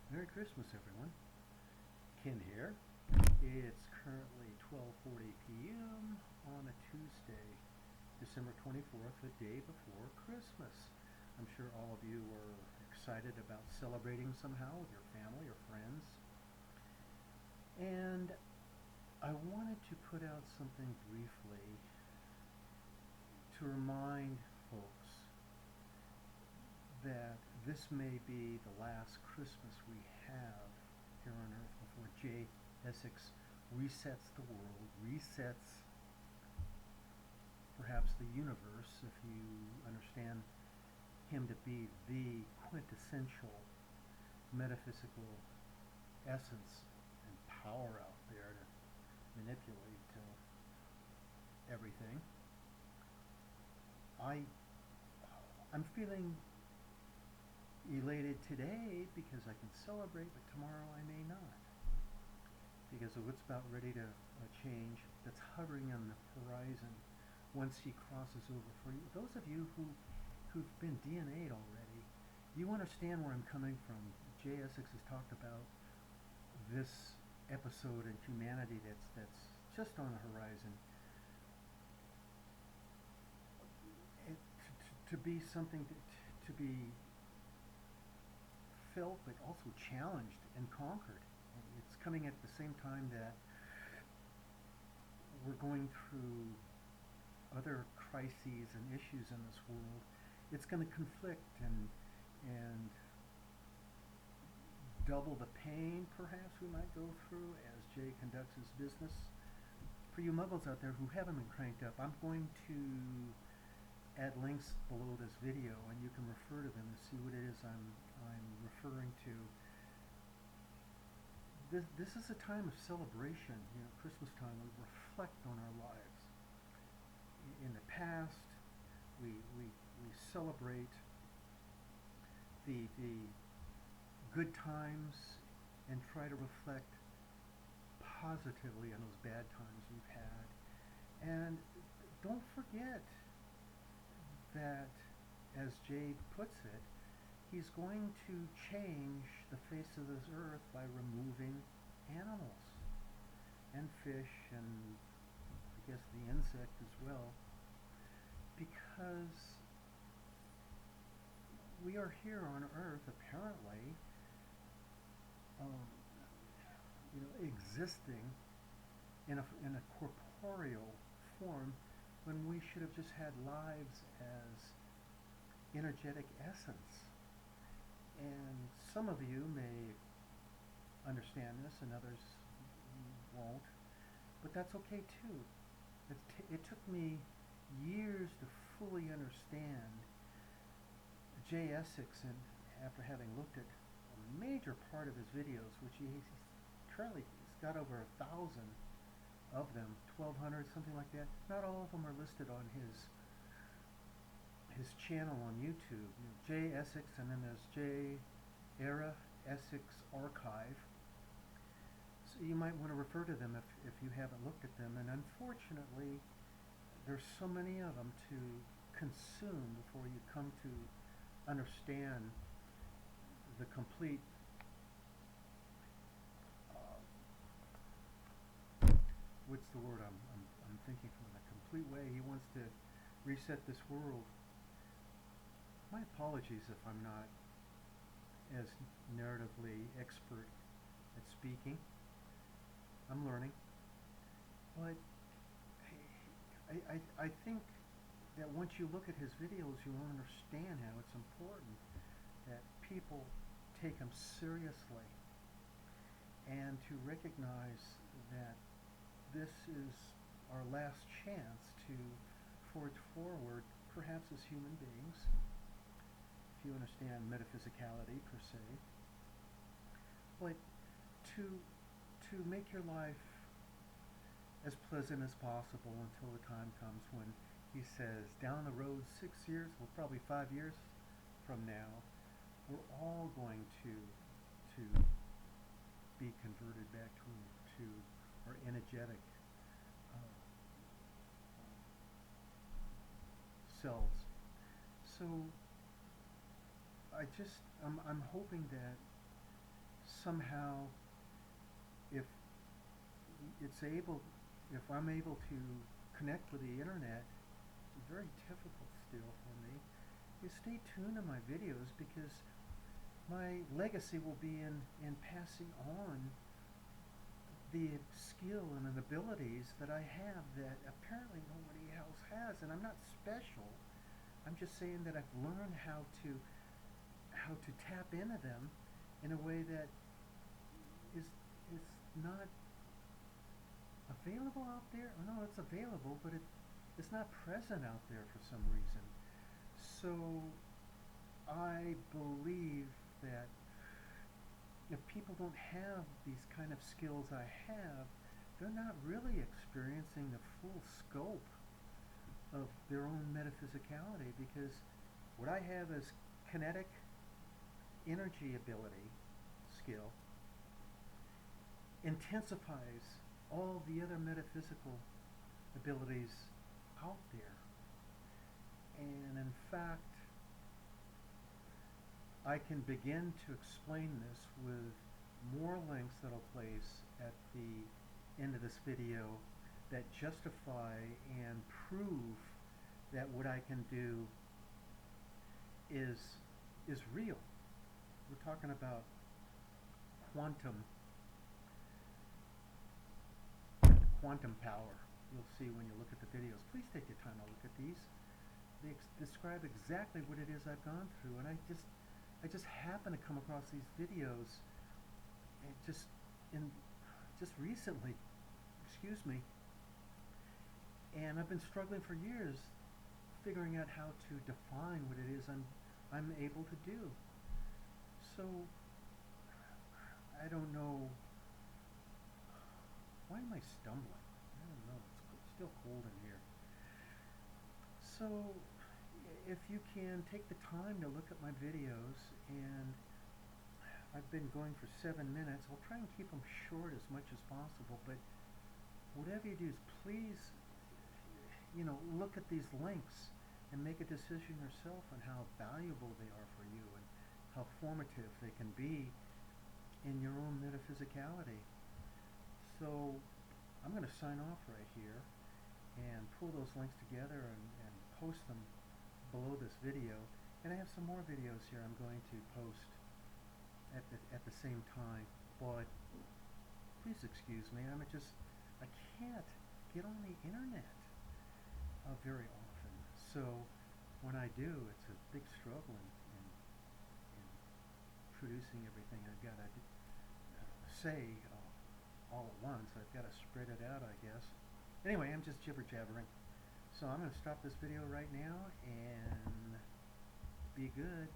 Merry Christmas, everyone. Ken here. It's currently 12:40 p.m. on a Tuesday, December 24th, the day before Christmas. I'm sure all of you are excited about celebrating somehow with your family or friends. And I wanted to put out something briefly to remind folks that this may be the last Christmas we have here on Earth before J. Essex resets the world, resets perhaps the universe, if you understand him to be the quintessential metaphysical essence and power out there to manipulate everything. I I'm feeling elated today because I can celebrate, but tomorrow I may not. Because of what's about ready to change that's hovering on the horizon once he crosses over. For you, those of you who've been DNA'd already, you understand where I'm coming from. J. Essex has talked about this episode in humanity that's just on the horizon. To be something to be felt, but also challenged and conquered. It's coming at the same time that we're going through other crises and issues in this world. It's going to conflict and double the pain, perhaps, we might go through as Jay conducts his business. For you muggles out there who haven't been cranked up, I'm going to add links below this video, and you can refer to them to see what it is I'm referring to. This is a time of celebration. Christmas time, we reflect on our lives. In the past, we celebrate the good times and try to reflect positively on those bad times we've had. And don't forget that, as Jade puts it, he's going to change the face of this earth by removing animals and fish and I guess the insect as well, because we are here on earth apparently existing in a corporeal form when we should have just had lives as energetic essence. And some of you may understand this and others won't, but that's okay too. It took me years to fully understand Jay Essex, and after having looked at a major part of his videos, which he's got over 1,000 of them, 1,200, something like that. Not all of them are listed on his channel on YouTube. J. Essex, and then there's J. Era Essex Archive. So you might want to refer to them if you haven't looked at them. And unfortunately, there's so many of them to consume before you come to understand the complete what's the word I'm thinking from, the complete way he wants to reset this world. My apologies if I'm not as narratively expert at speaking. I'm learning. But I think that once you look at his videos, you'll understand how it's important that people take him seriously and to recognize that this is our last chance to forge forward, perhaps as human beings, if you understand metaphysicality per se, but to make your life as pleasant as possible until the time comes when he says, down the road 6 years, well, probably 5 years from now, we're all going to be converted back to our energetic selves. So I'm hoping that somehow, if if I'm able to connect with the internet, it's very difficult still for me. You stay tuned to my videos because my legacy will be in passing on the skill and the abilities that I have that apparently nobody else has. And I'm not special. I'm just saying that I've learned how to tap into them in a way that is not available out there. Oh, no, it's available, but it's not present out there for some reason. So I believe that if people don't have these kind of skills I have, they're not really experiencing the full scope of their own metaphysicality, because what I have is kinetic energy ability skill intensifies all the other metaphysical abilities out there. And in fact, I can begin to explain this with more links that I'll place at the end of this video that justify and prove that what I can do is real. We're talking about quantum power. You'll see when you look at the videos. Please take your time to look at these. They describe exactly what it is I've gone through, and I just happen to come across these videos and just recently, excuse me, and I've been struggling for years figuring out how to define what it is I'm able to do. So I don't know. Why am I stumbling? I don't know. It's still cold in here. So if you can take the time to look at my videos, and I've been going for 7 minutes. I'll try and keep them short as much as possible, but whatever you do, is please, look at these links and make a decision yourself on how valuable they are for you and how formative they can be in your own metaphysicality. So I'm going to sign off right here and pull those links together and post them below this video. And I have some more videos here I'm going to post at the same time. But please excuse me, I can't get on the internet very often. So when I do, it's a big struggle in producing everything I've got to say all at once. I've got to spread it out, I guess. Anyway, I'm just jibber jabbering. So I'm going to stop this video right now and be good.